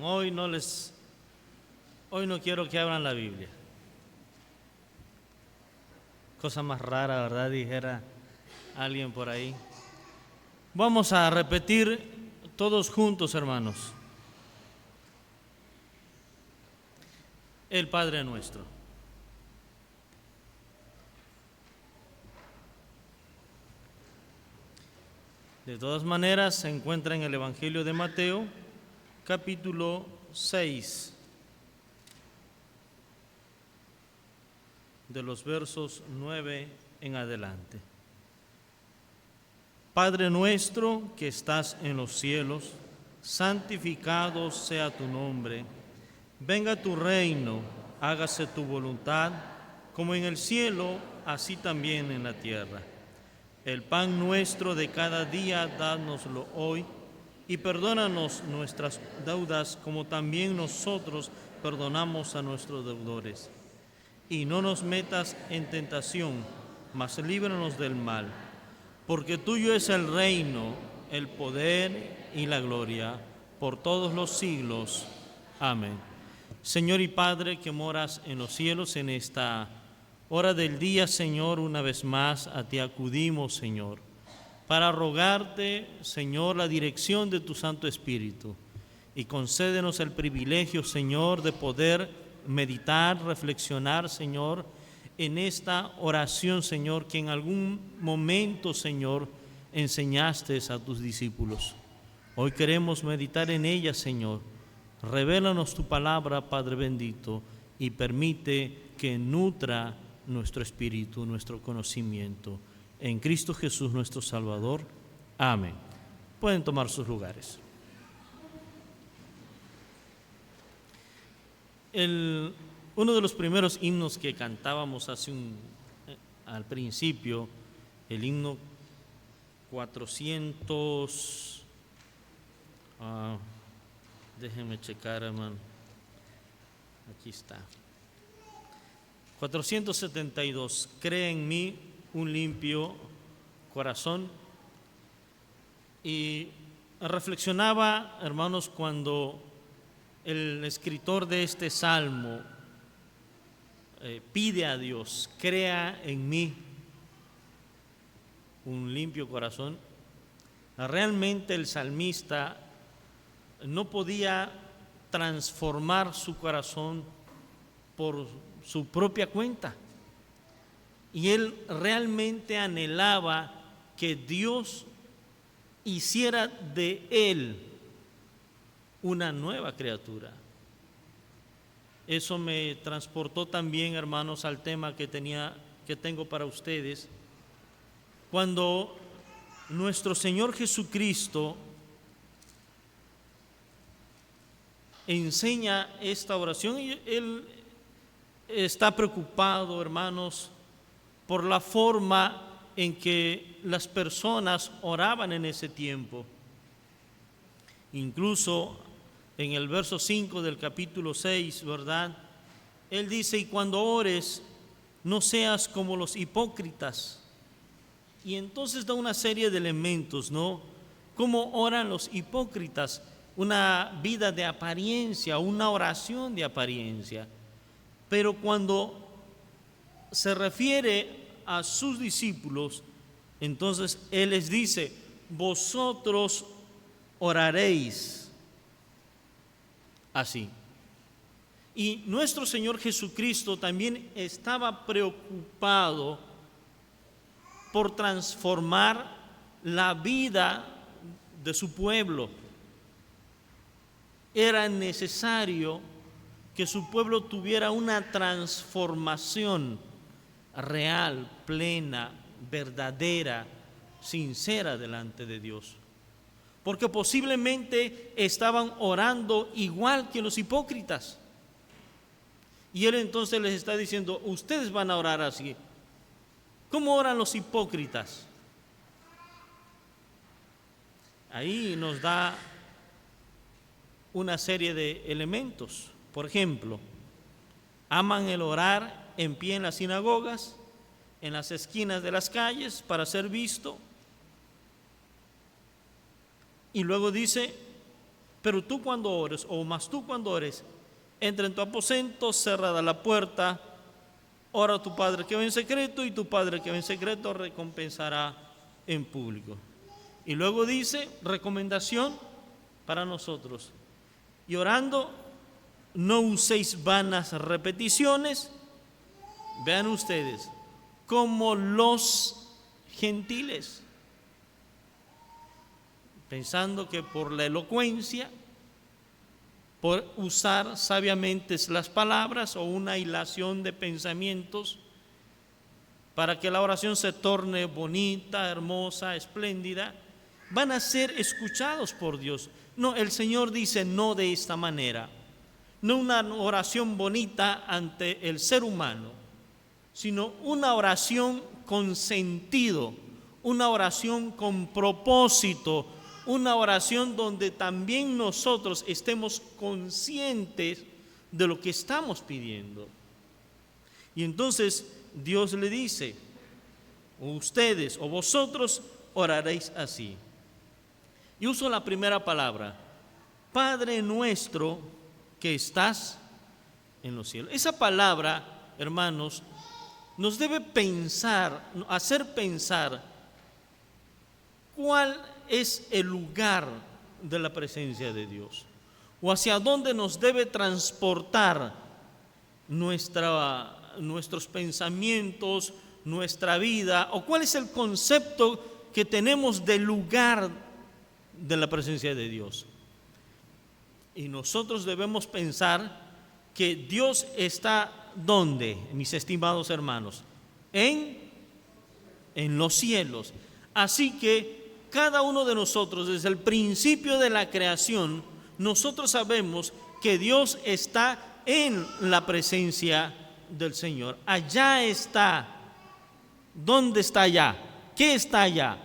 Hoy no quiero que abran la Biblia. Cosa más rara, ¿verdad? Dijera alguien por ahí. Vamos a repetir todos juntos, hermanos. El Padre Nuestro. De todas maneras, se encuentra en el Evangelio de Mateo, capítulo 6, de los versos 9 en adelante. Padre nuestro que estás en los cielos, santificado sea tu nombre. Venga tu reino, hágase tu voluntad, como en el cielo, así también en la tierra. El pan nuestro de cada día, dánoslo hoy, y perdónanos nuestras deudas, como también nosotros perdonamos a nuestros deudores. Y no nos metas en tentación, mas líbranos del mal, porque tuyo es el reino, el poder y la gloria, por todos los siglos. Amén. Señor y Padre que moras en los cielos, en esta hora del día, Señor, una vez más a ti acudimos, Señor, para rogarte, Señor, la dirección de tu Santo Espíritu, y concédenos el privilegio, Señor, de poder meditar, reflexionar, Señor, en esta oración, Señor, que en algún momento, Señor, enseñaste a tus discípulos. Hoy queremos meditar en ella, Señor. Revélanos tu palabra, Padre bendito, y permite que nutra nuestro espíritu, nuestro conocimiento. En Cristo Jesús, nuestro Salvador. Amén. Pueden tomar sus lugares. Uno de los primeros himnos que cantábamos al principio, el himno 400, déjenme checar, hermano, aquí está, 472, cree en mí un limpio corazón. Y reflexionaba, hermanos, cuando el escritor de este salmo pide a Dios, crea en mí un limpio corazón. Realmente el salmista no podía transformar su corazón por su propia cuenta. Y él realmente anhelaba que Dios hiciera de él una nueva criatura. Eso me transportó también, hermanos, al tema que tengo para ustedes. Cuando nuestro Señor Jesucristo enseña esta oración, Él está preocupado, hermanos, por la forma en que las personas oraban en ese tiempo. Incluso en el verso 5 del capítulo 6, ¿verdad? Él dice, y cuando ores, no seas como los hipócritas. Y entonces da una serie de elementos, ¿no? ¿Cómo oran los hipócritas? Una vida de apariencia, una oración de apariencia. Pero cuando se refiere a sus discípulos, entonces Él les dice, vosotros oraréis así. Y nuestro Señor Jesucristo también estaba preocupado por transformar la vida de su pueblo. Era necesario que su pueblo tuviera una transformación real, plena, verdadera, sincera delante de Dios. Porque posiblemente estaban orando igual que los hipócritas. Y Él entonces les está diciendo, ustedes van a orar así. ¿Cómo oran los hipócritas? Ahí nos da una serie de elementos. Por ejemplo, aman el orar en pie en las sinagogas, en las esquinas de las calles para ser visto. Y luego dice, Pero tú cuando ores, o más tú cuando ores, entra en tu aposento, cerrada la puerta, ora a tu Padre que ve en secreto, y tu Padre que ve en secreto recompensará en público. Y luego dice, recomendación para nosotros: y orando, no uséis vanas repeticiones, vean ustedes, como los gentiles, pensando que por la elocuencia, por usar sabiamente las palabras o una hilación de pensamientos, para que la oración se torne bonita, hermosa, espléndida, van a ser escuchados por Dios. No, el Señor dice no de esta manera, no una oración bonita ante el ser humano, sino una oración con sentido, una oración con propósito, una oración donde también nosotros estemos conscientes de lo que estamos pidiendo. Y entonces Dios le dice, ustedes o vosotros oraréis así. Y uso la primera palabra, Padre nuestro que estás en los cielos. Esa palabra, hermanos, nos debe pensar, hacer pensar cuál es el lugar de la presencia de Dios, o hacia dónde nos debe transportar nuestros pensamientos, nuestra vida, o cuál es el concepto que tenemos del lugar de la presencia de Dios. Y nosotros debemos pensar que Dios está ¿dónde, mis estimados hermanos? En los cielos. Así que cada uno de nosotros, desde el principio de la creación, nosotros sabemos que Dios está en la presencia del Señor. Allá está. ¿Dónde está allá? ¿Qué está allá?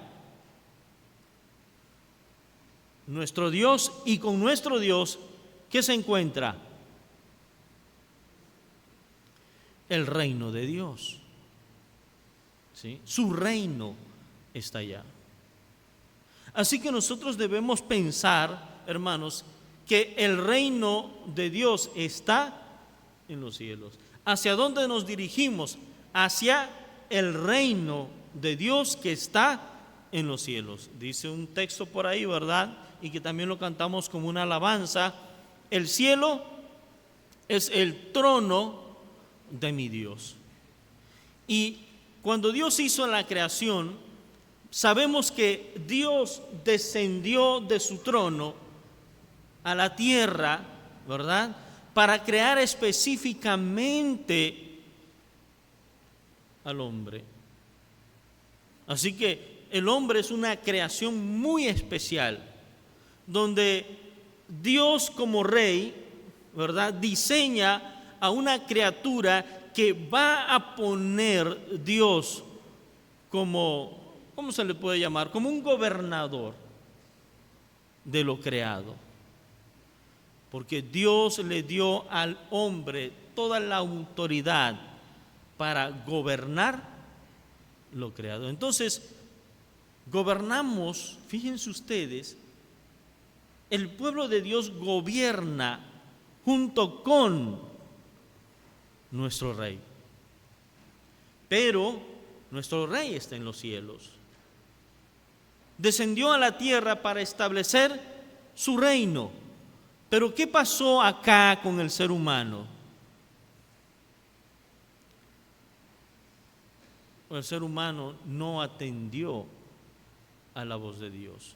Nuestro Dios, y con nuestro Dios, ¿qué se encuentra? El reino de Dios. ¿Sí? Su reino está allá. Así que nosotros debemos pensar, hermanos, que el reino de Dios está en los cielos. ¿Hacia dónde nos dirigimos? Hacia el reino de Dios que está en los cielos. Dice un texto por ahí, ¿verdad? Y que también lo cantamos como una alabanza. El cielo es el trono de mi Dios. Y cuando Dios hizo la creación, sabemos que Dios descendió de su trono a la tierra, ¿verdad?, para crear específicamente al hombre. Así que el hombre es una creación muy especial, donde Dios como rey, ¿verdad?, diseña a una criatura que va a poner Dios como, ¿cómo se le puede llamar? Como un gobernador de lo creado. Porque Dios le dio al hombre toda la autoridad para gobernar lo creado. Entonces, gobernamos, fíjense ustedes, el pueblo de Dios gobierna junto con nuestro rey. Pero nuestro rey está en los cielos. Descendió a la tierra para establecer su reino. Pero ¿qué pasó acá con el ser humano? El ser humano no atendió a la voz de Dios.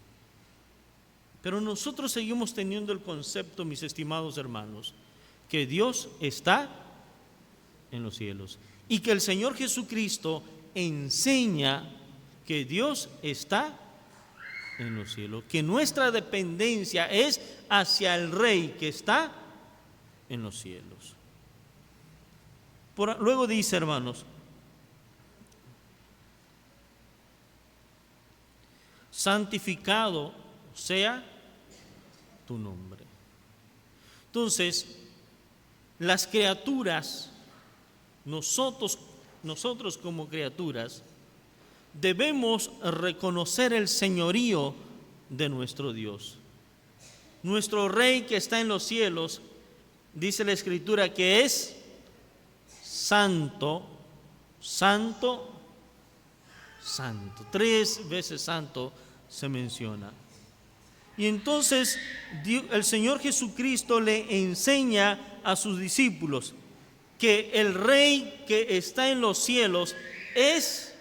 Pero nosotros seguimos teniendo el concepto, mis estimados hermanos, que Dios está en los cielos y que el Señor Jesucristo enseña que Dios está en los cielos, que nuestra dependencia es hacia el Rey que está en los cielos. Luego dice, hermanos, santificado sea tu nombre. Entonces, las criaturas, nosotros como criaturas, debemos reconocer el señorío de nuestro Dios. nuestro Rey que está en los cielos, dice la Escritura que es santo, santo, santo. 3 veces santo se menciona. Y entonces el Señor Jesucristo le enseña a sus discípulos que el Rey que está en los cielos es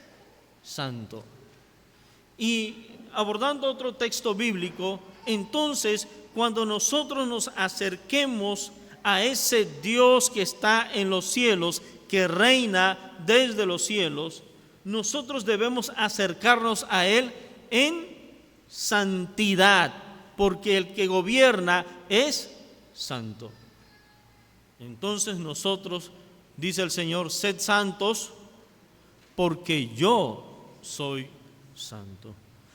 santo. Y abordando otro texto bíblico, entonces cuando nosotros nos acerquemos a ese Dios que está en los cielos, que reina desde los cielos, nosotros debemos acercarnos a Él en santidad, porque el que gobierna es santo. Entonces nosotros, dice el Señor, sed santos, porque yo soy santo.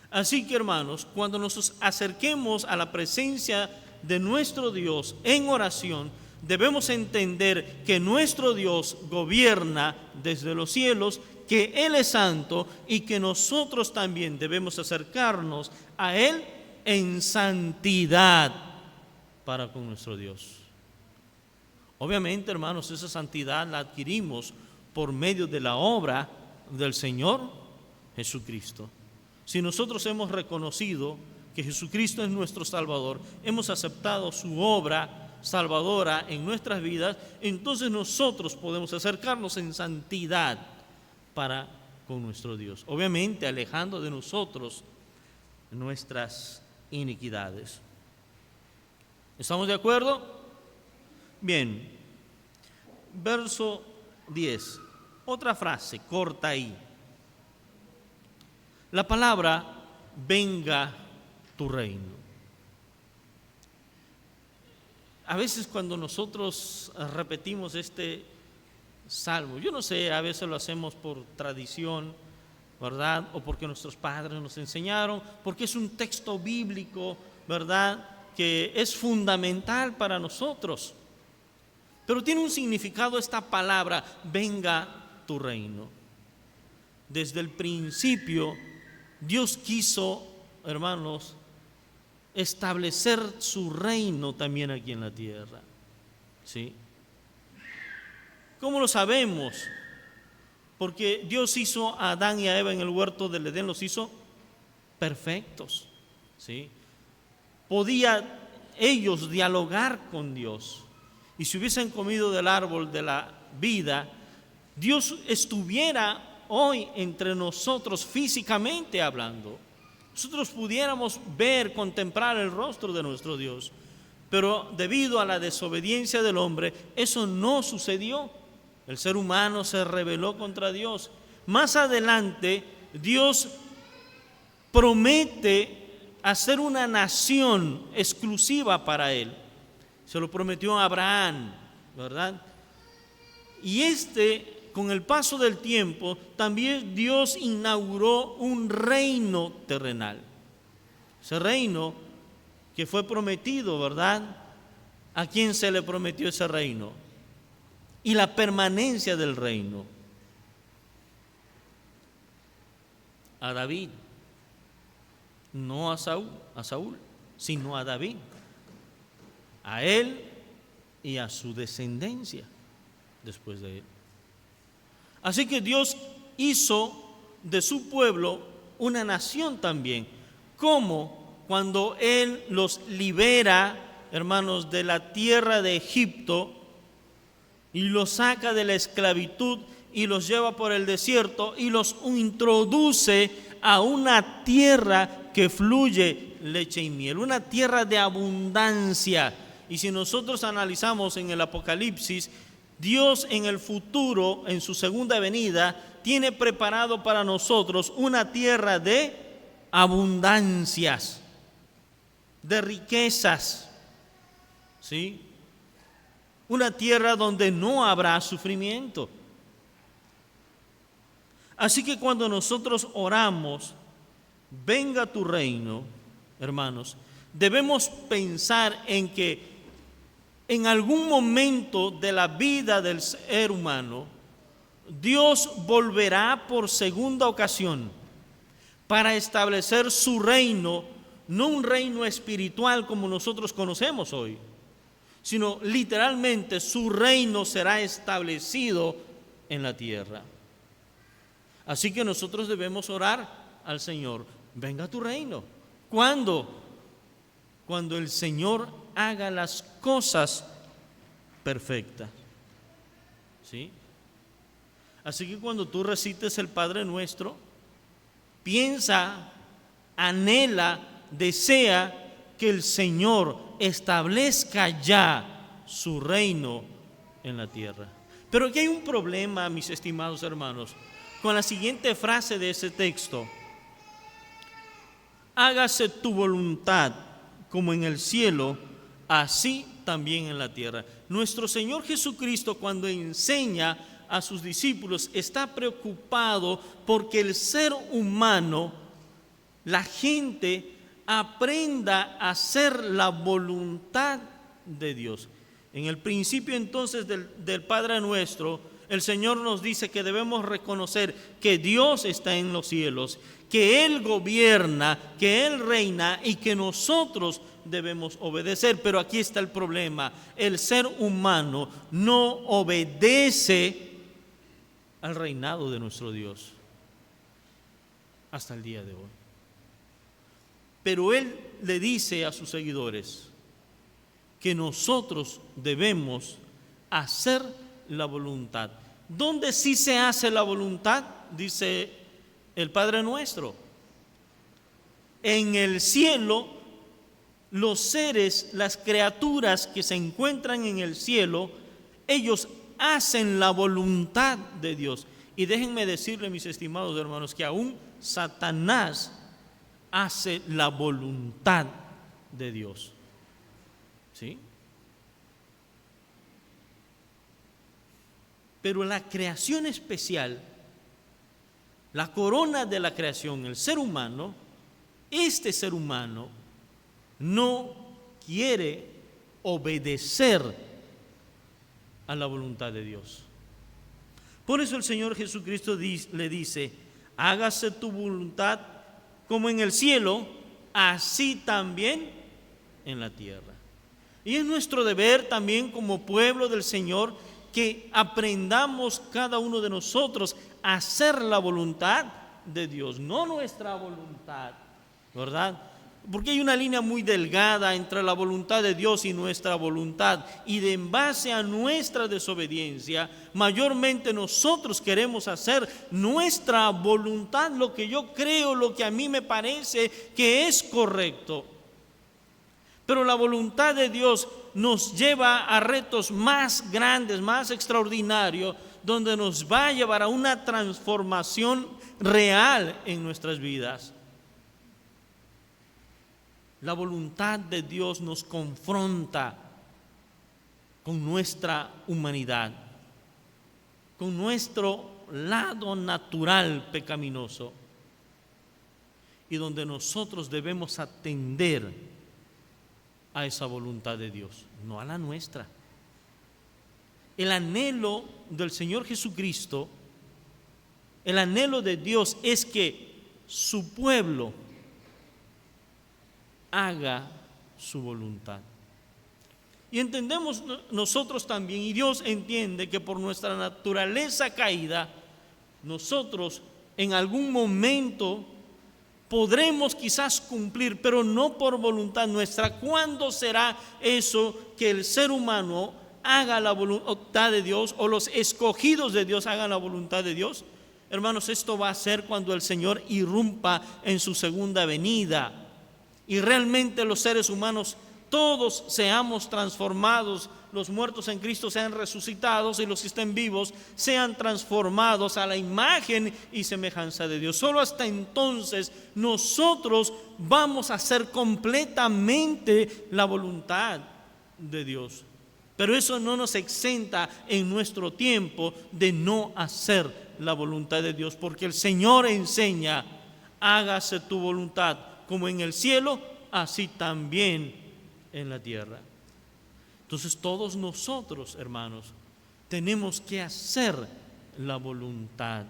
Así que, hermanos, cuando nos acerquemos a la presencia de nuestro Dios en oración, debemos entender que nuestro Dios gobierna desde los cielos, que Él es santo y que nosotros también debemos acercarnos a Él en santidad para con nuestro Dios. Obviamente, hermanos, esa santidad la adquirimos por medio de la obra del Señor Jesucristo. Si nosotros hemos reconocido que Jesucristo es nuestro Salvador, hemos aceptado su obra salvadora en nuestras vidas, entonces nosotros podemos acercarnos en santidad para con nuestro Dios. Obviamente alejando de nosotros nuestras iniquidades. ¿Estamos de acuerdo? Bien. Verso 10. Otra frase corta ahí. La palabra venga tu reino. A veces cuando nosotros repetimos este salmo, yo no sé, a veces lo hacemos por tradición, ¿verdad? O porque nuestros padres nos enseñaron, porque es un texto bíblico, ¿verdad? Que es fundamental para nosotros. Pero tiene un significado esta palabra, venga tu reino. Desde el principio, Dios quiso, hermanos, establecer su reino también aquí en la tierra. ¿Sí? ¿Cómo lo sabemos? Porque Dios hizo a Adán y a Eva en el huerto del Edén, los hizo perfectos. ¿Sí? Podía ellos dialogar con Dios. Y si hubiesen comido del árbol de la vida, Dios estuviera hoy entre nosotros físicamente hablando. Nosotros pudiéramos ver, contemplar el rostro de nuestro Dios. Pero debido a la desobediencia del hombre, eso no sucedió. El ser humano se rebeló contra Dios. Más adelante, Dios promete hacer una nación exclusiva para Él. Se lo prometió a Abraham, ¿verdad? Y con el paso del tiempo, también Dios inauguró un reino terrenal. Ese reino que fue prometido, ¿verdad? ¿A quién se le prometió ese reino? Y la permanencia del reino. A David, no a Saúl, sino a David. A él y a su descendencia después de él. Así que Dios hizo de su pueblo una nación también, como cuando Él los libera, hermanos, de la tierra de Egipto y los saca de la esclavitud y los lleva por el desierto y los introduce a una tierra que fluye leche y miel, una tierra de abundancia. Y si nosotros analizamos en el Apocalipsis, Dios en el futuro, en su segunda venida, tiene preparado para nosotros una tierra de abundancias, de riquezas, ¿sí? Una tierra donde no habrá sufrimiento. Así que cuando nosotros oramos, venga tu reino, hermanos, debemos pensar en que en algún momento de la vida del ser humano, Dios volverá por segunda ocasión para establecer su reino no un reino espiritual como nosotros conocemos hoy, sino literalmente su reino será establecido en la tierra. Así que nosotros debemos orar al Señor: venga tu reino. ¿Cuándo? Cuando el Señor haga las cosas perfectas. ¿Sí? Así que cuando tú recites el Padre Nuestro, piensa, anhela, desea que el Señor establezca ya su reino en la tierra. Pero aquí hay un problema, mis estimados hermanos, con la siguiente frase de ese texto: hágase tu voluntad como en el cielo, así también en la tierra. Nuestro Señor Jesucristo, cuando enseña a sus discípulos, está preocupado porque el ser humano, la gente, aprenda a hacer la voluntad de Dios. En el principio entonces del Padre Nuestro, el Señor nos dice que debemos reconocer que Dios está en los cielos, que Él gobierna, que Él reina y que nosotros debemos obedecer. Pero aquí está el problema: el ser humano no obedece al reinado de nuestro Dios hasta el día de hoy. Pero Él le dice a sus seguidores que nosotros debemos hacer la voluntad. ¿Dónde sí se hace la voluntad? Dice el Padre Nuestro: en el cielo, los seres, las criaturas que se encuentran en el cielo, ellos hacen la voluntad de Dios. Y déjenme decirle, mis estimados hermanos, que aún Satanás hace la voluntad de Dios. ¿Sí? Pero la creación especial, la corona de la creación, el ser humano, este ser humano no quiere obedecer a la voluntad de Dios. Por eso el Señor Jesucristo le dice: hágase tu voluntad como en el cielo, así también en la tierra. Y es nuestro deber también como pueblo del Señor que aprendamos cada uno de nosotros a hacer la voluntad de Dios, no nuestra voluntad, ¿verdad? Porque hay una línea muy delgada entre la voluntad de Dios y nuestra voluntad, y de en base a nuestra desobediencia, mayormente nosotros queremos hacer nuestra voluntad, lo que yo creo, lo que a mí me parece que es correcto. Pero la voluntad de Dios nos lleva a retos más grandes, más extraordinarios, donde nos va a llevar a una transformación real en nuestras vidas. La voluntad de Dios nos confronta con nuestra humanidad, con nuestro lado natural pecaminoso, y donde nosotros debemos atender a esa voluntad de Dios, no a la nuestra. El anhelo del Señor Jesucristo, el anhelo de Dios es que su pueblo haga su voluntad. Y entendemos nosotros también, y Dios entiende, que por nuestra naturaleza caída, nosotros en algún momento podremos quizás cumplir, pero no por voluntad nuestra. ¿Cuándo será eso que el ser humano haga la voluntad de Dios, o los escogidos de Dios hagan la voluntad de Dios? Hermanos, esto va a ser cuando el Señor irrumpa en su segunda venida y realmente los seres humanos todos seamos transformados, los muertos en Cristo sean resucitados y los que estén vivos sean transformados a la imagen y semejanza de Dios. Solo hasta entonces nosotros vamos a hacer completamente la voluntad de Dios. Pero eso no nos exenta en nuestro tiempo de no hacer la voluntad de Dios, porque el Señor enseña: hágase tu voluntad como en el cielo, así también en la tierra. Entonces todos nosotros, hermanos, tenemos que hacer la voluntad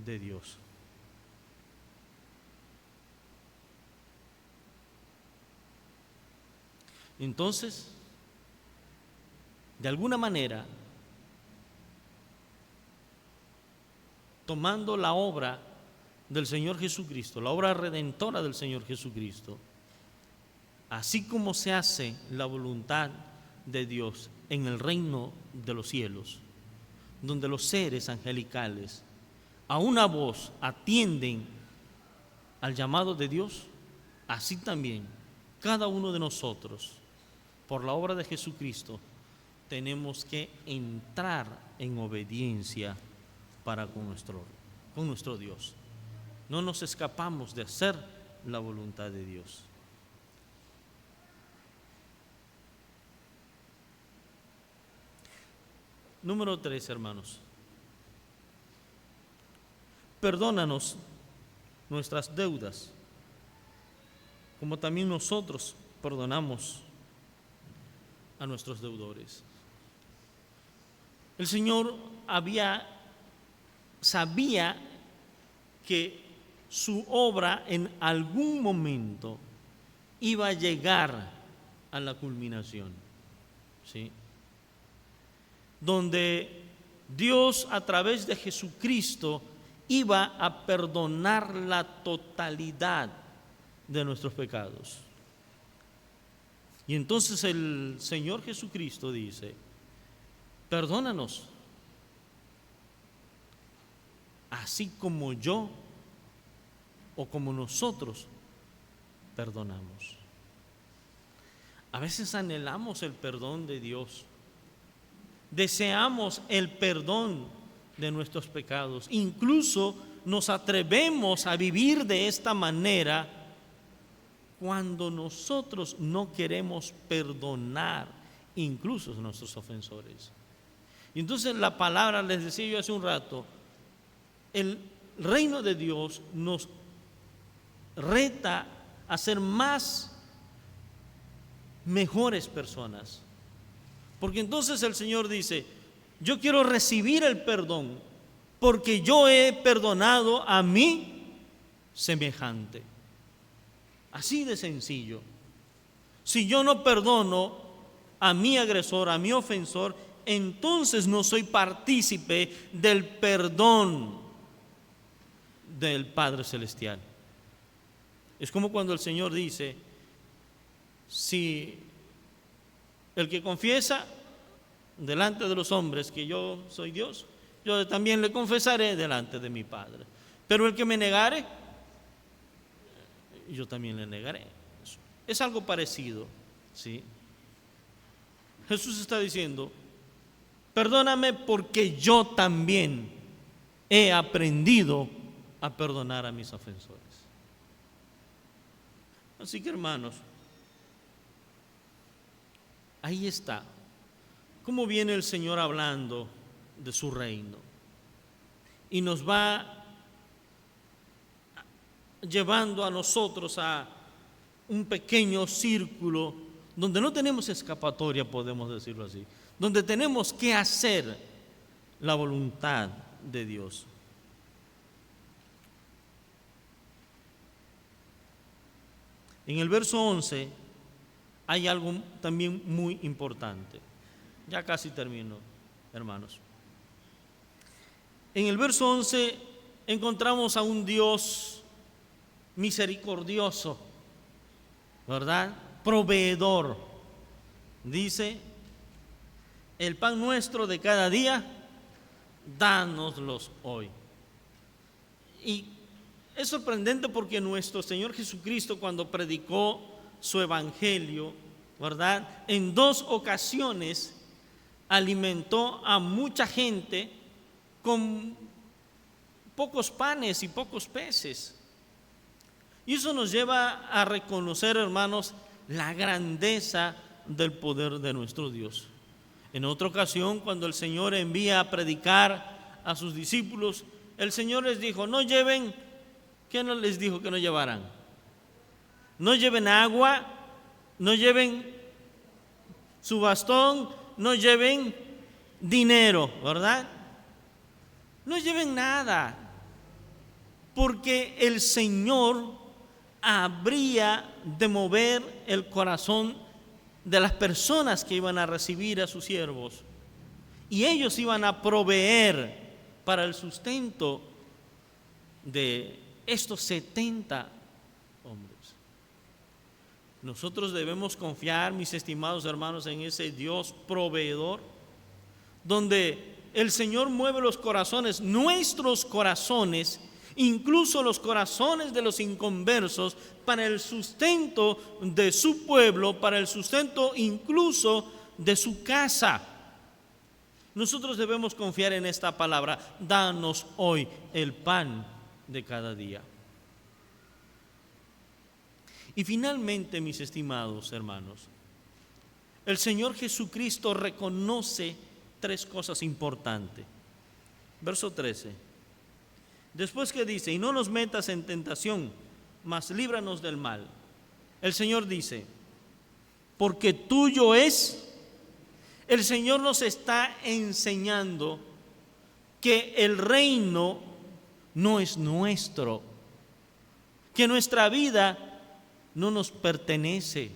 de Dios. Entonces, de alguna manera, tomando la obra del Señor Jesucristo, la obra redentora del Señor Jesucristo, así como se hace la voluntad de Dios en el reino de los cielos, donde los seres angelicales a una voz atienden al llamado de Dios, así también cada uno de nosotros, por la obra de Jesucristo, tenemos que entrar en obediencia para con nuestro Dios. No nos escapamos de hacer la voluntad de Dios. Número 3, hermanos. Perdónanos nuestras deudas, como también nosotros perdonamos a nuestros deudores. El Señor sabía que su obra en algún momento iba a llegar a la culminación, ¿sí? Donde Dios, a través de Jesucristo, iba a perdonar la totalidad de nuestros pecados. Y entonces el Señor Jesucristo dice: perdónanos, así como yo o como nosotros perdonamos. A veces anhelamos el perdón de Dios, deseamos el perdón de nuestros pecados, incluso nos atrevemos a vivir de esta manera cuando nosotros no queremos perdonar incluso a nuestros ofensores. Y entonces la palabra, les decía yo hace un rato, el reino de Dios nos reta a ser mejores personas. Porque entonces el Señor dice: yo quiero recibir el perdón porque yo he perdonado a mi semejante. Así de sencillo. Si yo no perdono a mi agresor, a mi ofensor, entonces no soy partícipe del perdón del Padre Celestial. Es como cuando el Señor dice: si el que confiesa delante de los hombres que yo soy Dios, yo también le confesaré delante de mi Padre. Pero el que me negare, yo también le negaré. Es algo parecido, ¿sí? Jesús está diciendo: perdóname porque yo también he aprendido a perdonar a mis ofensores. Así que, hermanos, ahí está cómo viene el Señor hablando de su reino y nos va llevando a nosotros a un pequeño círculo donde no tenemos escapatoria, podemos decirlo así, donde tenemos que hacer la voluntad de Dios. En el verso 11 hay algo también muy importante. Ya casi termino, hermanos. En el verso 11 encontramos a un Dios misericordioso, ¿verdad? Proveedor. Dice: el pan nuestro de cada día, dánoslos hoy. Y es sorprendente porque nuestro Señor Jesucristo, cuando predicó su evangelio, ¿verdad?, en 2 ocasiones alimentó a mucha gente con pocos panes y pocos peces. Y eso nos lleva a reconocer, hermanos, la grandeza del poder de nuestro Dios. En otra ocasión, cuando el Señor envía a predicar a sus discípulos, el Señor les dijo: no lleven, ¿qué no les dijo que no llevaran? No lleven agua, no lleven su bastón, no lleven dinero, ¿verdad? No lleven nada, porque el Señor habría de mover el corazón de las personas que iban a recibir a sus siervos, y ellos iban a proveer para el sustento de estos 70 hombres. Nosotros debemos confiar, mis estimados hermanos, en ese Dios proveedor, donde el Señor mueve los corazones, nuestros corazones, incluso los corazones de los inconversos, para el sustento de su pueblo, para el sustento incluso de su casa. Nosotros debemos confiar en esta palabra: danos hoy el pan de cada día. Y finalmente, mis estimados hermanos, el Señor Jesucristo reconoce 3 cosas importantes. Verso 13. Después que dice: y no nos metas en tentación, mas líbranos del mal. El Señor dice: porque tuyo es. El Señor nos está enseñando que el reino no es nuestro, que nuestra vida no nos pertenece,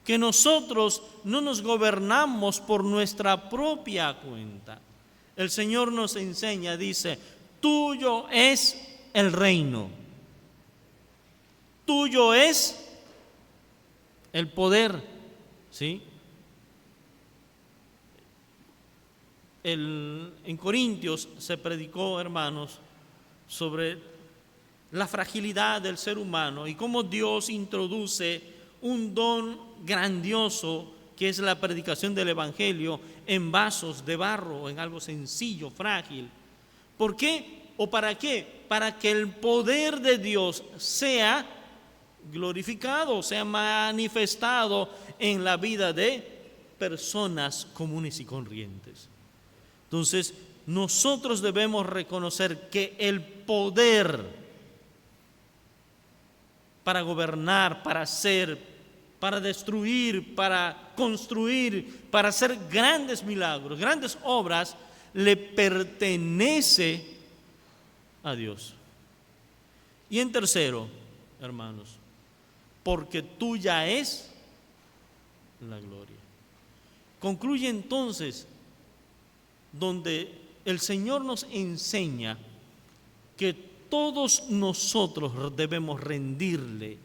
que nosotros no nos gobernamos por nuestra propia cuenta. El Señor nos enseña, dice: tuyo es el reino, tuyo es el poder, ¿sí? En Corintios se predicó, hermanos, sobre la fragilidad del ser humano y cómo Dios introduce un don grandioso que es la predicación del Evangelio en vasos de barro, en algo sencillo, frágil. ¿Por qué o para qué? Para que el poder de Dios sea glorificado, sea manifestado en la vida de personas comunes y corrientes. Entonces, nosotros debemos reconocer que el poder para gobernar, para hacer, para destruir, para construir, para hacer grandes milagros, grandes obras, le pertenece a Dios. Y en tercero, hermanos, porque tuya es la gloria. Concluye entonces donde el Señor nos enseña que todos nosotros debemos rendirle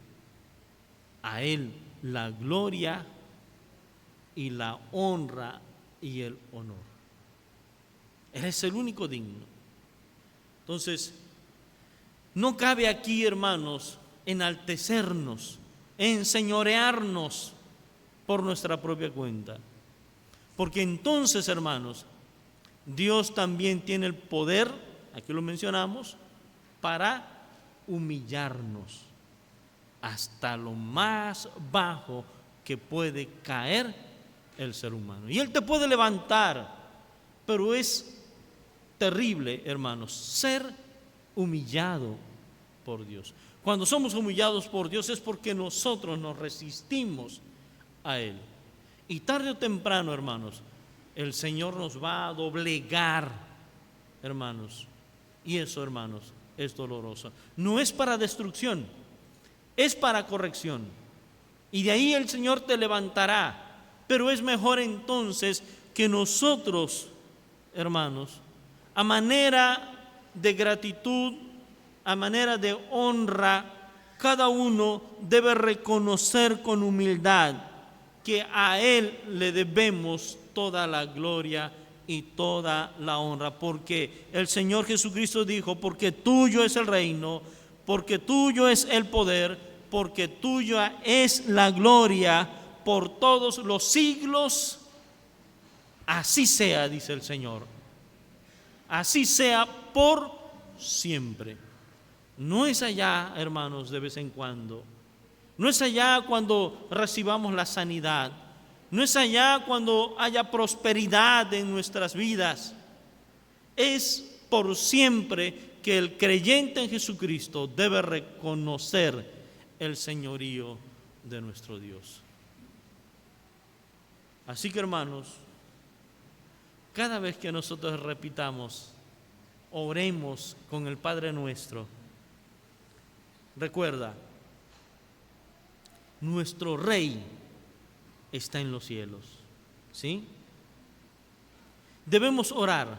a Él la gloria y la honra y el honor. Él es el único digno. Entonces, no cabe aquí, hermanos, enaltecernos, enseñorearnos por nuestra propia cuenta. Porque entonces, hermanos, Dios también tiene el poder, aquí lo mencionamos, para humillarnos hasta lo más bajo que puede caer el ser humano. Y Él te puede levantar, pero es terrible, hermanos, ser humillado por Dios. Cuando somos humillados por Dios es porque nosotros nos resistimos a Él. Y tarde o temprano, hermanos, el Señor nos va a doblegar, hermanos. Y eso, hermanos, es doloroso. No es para destrucción, es para corrección. Y de ahí el Señor te levantará. Pero es mejor entonces que nosotros, hermanos, a manera de gratitud, a manera de honra, cada uno debe reconocer con humildad que a Él le debemos toda la gloria y toda la honra, porque el Señor Jesucristo dijo: porque tuyo es el reino, porque tuyo es el poder, porque tuya es la gloria por todos los siglos. Así sea, dice el Señor, así sea por siempre. No es allá, hermanos, de vez en cuando. No es allá cuando recibamos la sanidad. No es allá cuando haya prosperidad en nuestras vidas. Es por siempre que el creyente en Jesucristo debe reconocer el señorío de nuestro Dios. Así que, hermanos, cada vez que nosotros repitamos, oremos con el Padre nuestro, recuerda, nuestro Rey está en los cielos. ¿Sí? Debemos orar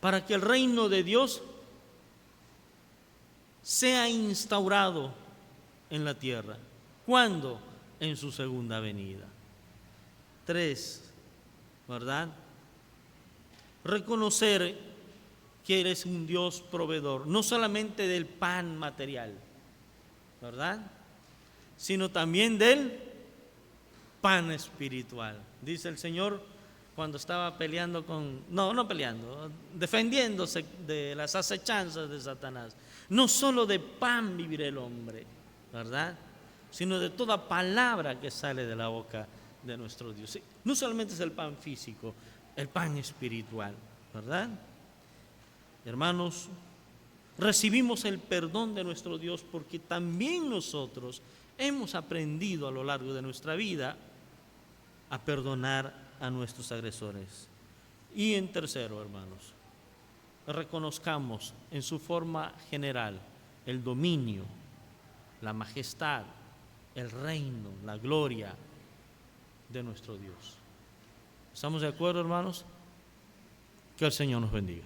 para que el reino de Dios sea instaurado en la tierra. ¿Cuándo? En su segunda venida. 3, ¿verdad? Reconocer que eres un Dios proveedor, no solamente del pan material, ¿verdad? Sino también del pan espiritual. Dice el Señor cuando estaba peleando defendiéndose de las acechanzas de Satanás. No solo de pan vivirá el hombre, ¿verdad? Sino de toda palabra que sale de la boca de nuestro Dios. Sí, no solamente es el pan físico, el pan espiritual, ¿verdad? Hermanos, recibimos el perdón de nuestro Dios porque también nosotros hemos aprendido a lo largo de nuestra vida a perdonar a nuestros agresores. Y en tercero, hermanos, reconozcamos en su forma general el dominio, la majestad, el reino, la gloria de nuestro Dios. ¿Estamos de acuerdo, hermanos? Que el Señor nos bendiga.